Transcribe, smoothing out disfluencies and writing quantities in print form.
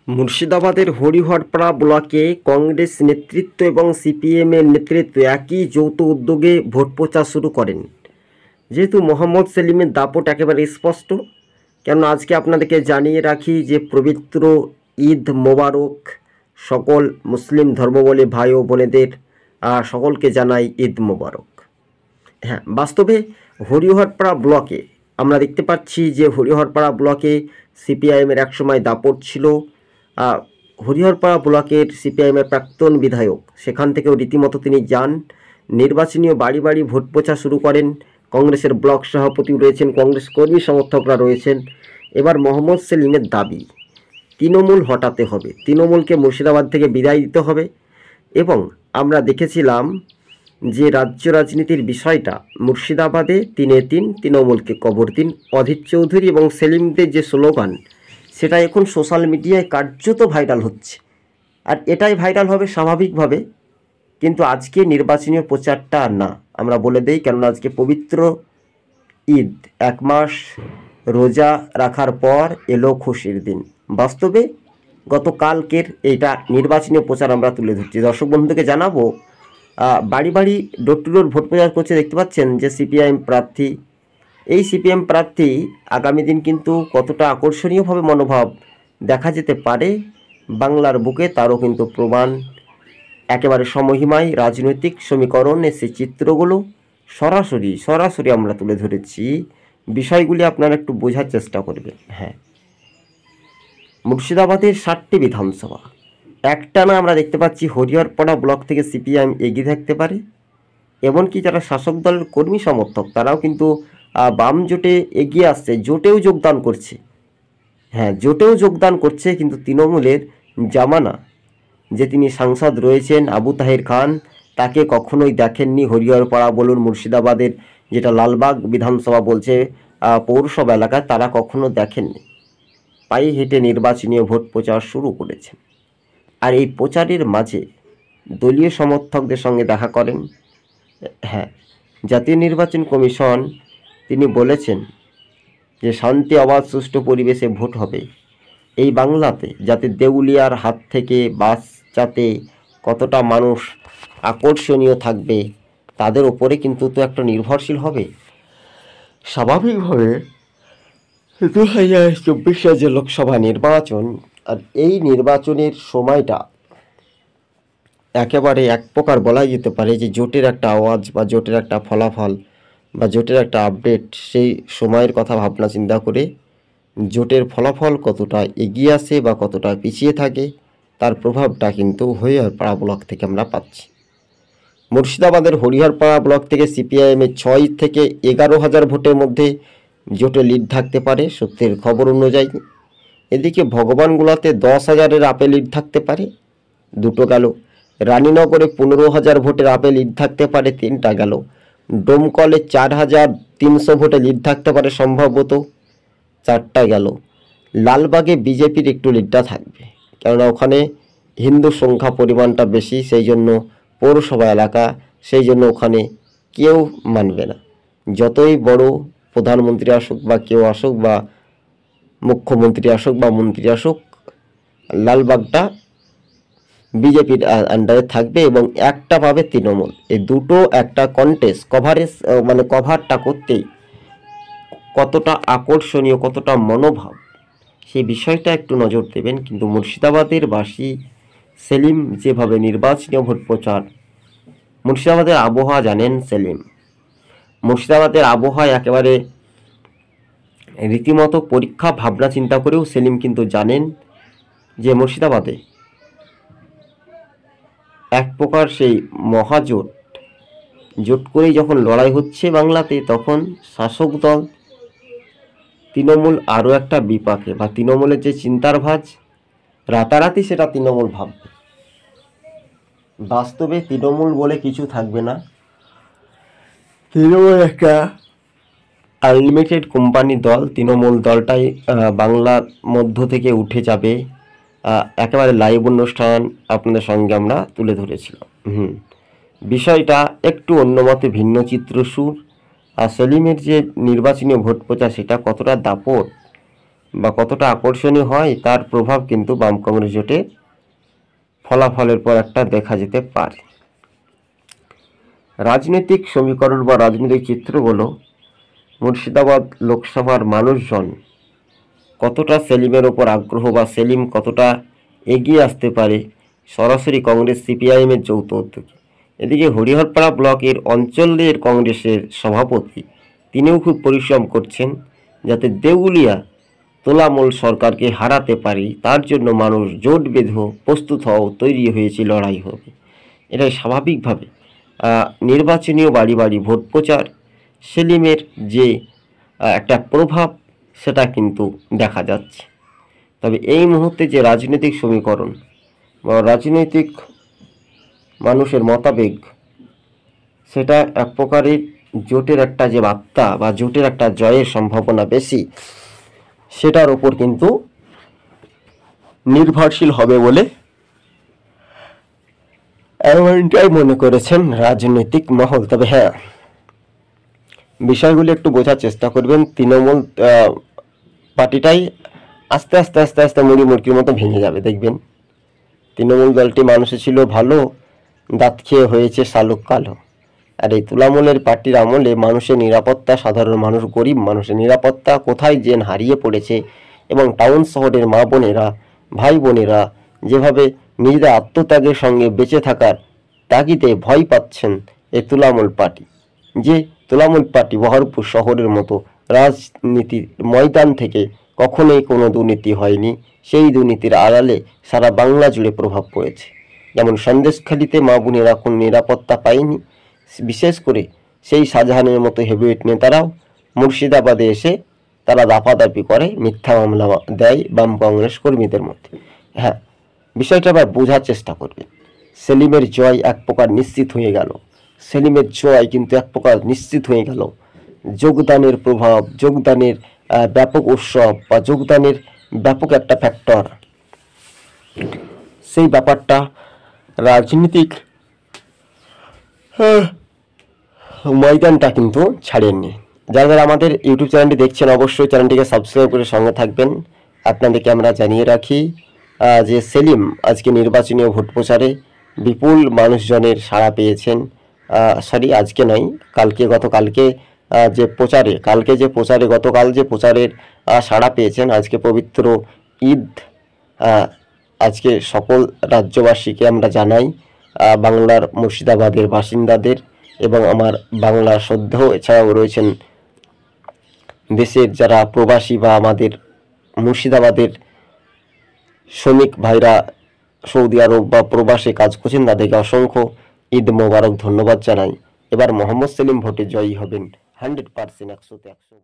মুর্শিদাবাদের হরিহরপাড়া ব্লকে কংগ্রেস নেতৃত্ব এবং সিপিএমের নেতৃত্ব একই যৌথ উদ্যোগে ভোট প্রচার শুরু করেন। যেহেতু মোহাম্মদ সেলিমের দাপট একেবারে স্পষ্ট, কেননা আজকে আপনাদেরকে জানিয়ে রাখি যে পবিত্র ঈদ মোবারক সকল মুসলিম ধর্মাবলম্বী ভাই ও বোনেদের সকলকে জানাই ঈদ মোবারক। হ্যাঁ, বাস্তবে হরিহরপাড়া ব্লকে আমরা দেখতে পাচ্ছি যে হরিহরপাড়া ব্লকে সিপিআইএমের একসময় দাপট ছিল। হরিহরপাড়া ব্লকের সিপিআইএমের প্রাক্তন বিধায়ক সেখান থেকেও রীতিমতো তিনি যান, নির্বাচনীয় বাড়ি বাড়ি ভোট প্রচার শুরু করেন। কংগ্রেসের ব্লক সভাপতি রয়েছেন, কংগ্রেস কর্মী সমর্থকরা রয়েছেন। এবার মোহাম্মদ সেলিমের দাবি তৃণমূল হটাতে হবে, তৃণমূলকে মুর্শিদাবাদ থেকে বিদায় দিতে হবে। এবং আমরা দেখেছিলাম যে রাজ্য রাজনীতির বিষয়টা মুর্শিদাবাদে ৩-৩ তৃণমূলকে কবর দিন, অধীর চৌধুরী এবং সেলিমদের যে স্লোগান সেটা এখন সোশ্যাল মিডিয়ায় কার্যত ভাইরাল হচ্ছে। আর এটাই ভাইরাল হবে স্বাভাবিকভাবে, কিন্তু আজকে নির্বাচনীয় প্রচারটা না, আমরা বলে দেই, কেননা আজকে পবিত্র ঈদ, 1 মাস রোজা রাখার পর এলো খুশির দিন। বাস্তবে গতকালকের এইটা নির্বাচনীয় প্রচার আমরা তুলে ধরছি। দর্শক বন্ধুকে জানাবো, বাড়ি বাড়ি ডোর টু ডোর ভোট প্রচার করছে। দেখতে পাচ্ছেন যে সিপিআইএম প্রার্থী, এই সিপিএম প্রার্থী আগামী দিন কিন্তু কতটা আকর্ষণীয়ভাবে মনোভাব দেখা যেতে পারে বাংলার বুকে তারও কিন্তু প্রমাণ একেবারে সমহিমায় রাজনৈতিক সমীকরণে সেই চিত্রগুলো সরাসরি আমরা তুলে ধরেছি। বিষয়গুলি আপনারা একটু বোঝার চেষ্টা করবেন। হ্যাঁ, মুর্শিদাবাদের 7টি বিধানসভা একটানা আমরা দেখতে পাচ্ছি হরিহরপাড়া ব্লক থেকে সিপিআইএম এগিয়ে থাকতে পারে। এমনকি যারা শাসক দলের কর্মী সমর্থক তারাও কিন্তু বাম জোটে এগিয়ে আসছে, জোটেও যোগদান করছে। হ্যাঁ, জোটেও যোগদান করছে, কিন্তু তৃণমূলের জামানা যে তিনি সাংসদ রয়েছেন আবু তাহের খান, তাকে কখনোই দেখেননি হরিহরপাড়া বলুন, মুর্শিদাবাদের যেটা লালবাগ বিধানসভা বলছে পৌরসভা এলাকায়, তারা কখনো দেখেননি। পায়ে হেঁটে নির্বাচনীয় ভোট প্রচার শুরু করেছেন। আর এই প্রচারের মাঝে দলীয় সমর্থকদের সঙ্গে দেখা করেন। হ্যাঁ, জাতীয় নির্বাচন কমিশন তিনি বলেছেন যে শান্তি, অবাধ, সুষ্ঠু পরিবেশে ভোট হবে এই বাংলাতে, যাতে দেউলিয়ার হাত থেকে বাঁচাতে কতটা মানুষ আকর্ষণীয় থাকবে তাদের ওপরে কিন্তু তো একটা নির্ভরশীল হবে। স্বাভাবিকভাবে 2024 যে লোকসভা নির্বাচন, আর এই নির্বাচনের সময়টা একেবারে এক প্রকার বলা যেতে পারে যে জোটের একটা আওয়াজ বা জোটের একটা ফলাফল বা জোটের একটা আপডেট। সেই সময়ের কথা ভাবনা চিন্তা করে জোটের ফলাফল কতটা এগিয়ে আসে বা কতটা পিছিয়ে থাকে তার প্রভাবটা কিন্তু হরিহরপাড়া ব্লক থেকে আমরা পাচ্ছি। মুর্শিদাবাদের হরিহরপাড়া ব্লক থেকে সিপিআইএমের 6 থেকে 11,000 ভোটের মধ্যে জোটে লিড থাকতে পারে সত্যের খবর অনুযায়ী। এদিকে ভগবানগোলাতে 10,000-এর আপে লিড থাকতে পারে, 2টো গেল। রানীনগরে 15,000 ভোটের আপে লিড থাকতে পারে, 3টা গেল। ডোমকলে 4,300 ভোটে লিড থাকতে পারে সম্ভবত, 4টা গেল। লালবাগে বিজেপির একটু লিডটা থাকবে, কেননা ওখানে হিন্দু সংখ্যা পরিমাণটা বেশি, সেই জন্য পৌরসভা এলাকা, সেই জন্য ওখানে কেউ মানবে না। যতই বড় প্রধানমন্ত্রী আসুক বা কেউ আসুক বা মুখ্যমন্ত্রী আসুক বা মন্ত্রী আসুক, লালবাগটা বিজেপির আন্ডারে থাকবে এবং একটা পাবে তৃণমূল। এই দুটো একটা কন্টেস্ট কভারটা করতেই কতটা আকর্ষণীয়, কতটা মনোভাব, সেই বিষয়টা একটু নজর দেবেন। কিন্তু মুর্শিদাবাদের বাসী সেলিম যেভাবে নির্বাচনীয় ভোট প্রচার, মুর্শিদাবাদের আবহাওয়া জানেন সেলিম, মুর্শিদাবাদের আবহাওয়া একেবারে রীতিমতো পরীক্ষা ভাবনা চিন্তা করেও সেলিম কিন্তু জানেন যে মুর্শিদাবাদে এক প্রকার সেই মহাজোট করেই যখন লড়াই হচ্ছে বাংলাতে, তখন শাসক দল তৃণমূল আরও একটা বিপাকে, বা তৃণমূলের যে চিন্তার ভাঁজ রাতারাতি সেটা তৃণমূল ভাববে। বাস্তবে তৃণমূল বলে কিছু থাকবে না, তৃণমূল একটা আনলিমিটেড কোম্পানি দল। তৃণমূল দলটাই বাংলার মধ্য থেকে উঠে যাবে। একেবারে লাইভ অনুষ্ঠান আপনাদের সঙ্গে আমরা তুলে ধরেছিলাম। বিষয়টা একটু অন্য মতে ভিন্ন চিত্র সুর। আর সেলিমের যে নির্বাচনীয় ভোট প্রচার সেটা কতটা দাপট বা কতটা আকর্ষণীয় হয় তার প্রভাব কিন্তু বাম কংগ্রেস জোটের ফলাফলের পর একটা দেখা যেতে পারে। রাজনৈতিক সমীকরণ বা রাজনৈতিক চিত্রগুলো মুর্শিদাবাদ লোকসভার মানুষজন কতটা সেলিমের ওপর আগ্রহ বা সেলিম কতটা এগিয়ে আসতে পারে সরাসরি কংগ্রেস সিপিআইএমের যৌথ উদ্যোগে। এদিকে হরিহরপাড়া ব্লকের অঞ্চলের কংগ্রেসের সভাপতি তিনিও খুব পরিশ্রম করছেন যাতে দেউলিয়া তোলামূল সরকারকে হারাতে পারি, তার জন্য মানুষ জোট বেঁধে প্রস্তুত হও, তৈরি হয়েছে, লড়াই হবে। এটাই স্বাভাবিকভাবে নির্বাচনীয় বাড়ি বাড়ি ভোট প্রচার সেলিমের যে একটা প্রভাব সেটা কিন্তু দেখা যাচ্ছে। তবে এই মুহূর্তে যে রাজনৈতিক সমীকরণ বা রাজনৈতিক মানুষের মতাবেগ সেটা এক প্রকারের জোটের একটা যে বার্তা বা জোটের একটা জয়ের সম্ভাবনা বেশি, সেটার ওপর কিন্তু নির্ভরশীল হবে বলে এমনটাই মনে করেছেন রাজনৈতিক মহল। তবে হ্যাঁ, বিষয়গুলি একটু বোঝার চেষ্টা করবেন। তৃণমূল পার্টিটাই আস্তে আস্তে আস্তে আস্তে মুড়ি মুরগির মতো ভেঙে যাবে দেখবেন। তৃণমূল দলটি মানুষে ছিল ভালো, দাঁত খেয়ে হয়েছে শালুক কালো। আর এই তুলামূলের পার্টির আমলে মানুষের নিরাপত্তা, সাধারণ মানুষ, গরিব মানুষের নিরাপত্তা কোথায় যেন হারিয়ে পড়েছে। এবং টাউন শহরের মা বোনেরা, ভাই বোনেরা যেভাবে নিজেদের আত্মত্যাগের সঙ্গে বেঁচে থাকার তাগিদে ভয় পাচ্ছেন এই তুলামূল পার্টি। যে তুলামূল পার্টি বহরমপুর শহরের মতো রাজনীতির ময়দান থেকে কখনোই কোনো দুর্নীতি হয়নি, সেই দুর্নীতির আড়ালে সারা বাংলা জুড়ে প্রভাব পড়েছে। যেমন সন্দেশখালিতে মা বোনেরা কোনো নিরাপত্তা পায়নি, বিশেষ করে সেই শাহজাহানের মতো হেভিওয়েট নেতারাও মুর্শিদাবাদে এসে তারা দাপাদাপি করে, মিথ্যা মামলা দেয় বাম কংগ্রেস কর্মীদের মধ্যে। হ্যাঁ, বিষয়টা আবার বোঝার চেষ্টা করবেন। সেলিমের জয় এক প্রকার নিশ্চিত হয়ে গেল, সেলিমের জয় কিন্তু এক প্রকার নিশ্চিত হয়ে গেল। যোগদানের প্রভাব, যোগদানের ব্যাপক উৎসব বা যোগদানের ব্যাপক একটা ফ্যাক্টর, সেই ব্যাপারটা রাজনীতিক ময়দানটা কিন্তু ছাড়েননি। যারা যারা আমাদের ইউটিউব চ্যানেলটি দেখছেন অবশ্যই চ্যানেলটিকে সাবস্ক্রাইব করে সঙ্গে থাকবেন। আপনাদেরকে আমরা জানিয়ে রাখি যে সেলিম আজকে নির্বাচনী ভোট প্রচারে বিপুল মানুষজনের সাড়া পেয়েছেন। আজকে নয়, গতকালকে যে প্রচারে গতকাল যে প্রচারের সাড়া পেয়েছেন, আজকে পবিত্র ঈদ। আজকে সকল রাজ্যবাসীকে আমরা জানাই, বাংলার মুর্শিদাবাদের বাসিন্দাদের এবং আমার বাংলার শ্রদ্ধেয়, এছাড়াও রয়েছেন দেশের যারা প্রবাসী বা আমাদের মুর্শিদাবাদের শ্রমিক ভাইরা সৌদি আরব বা প্রবাসে কাজ করছেন, তাদেরকে অসংখ্য ঈদ মোবারক ধন্যবাদ জানাই। এবার মোহাম্মদ সেলিম ভোটে জয়ী হবেন 100%, 100-100।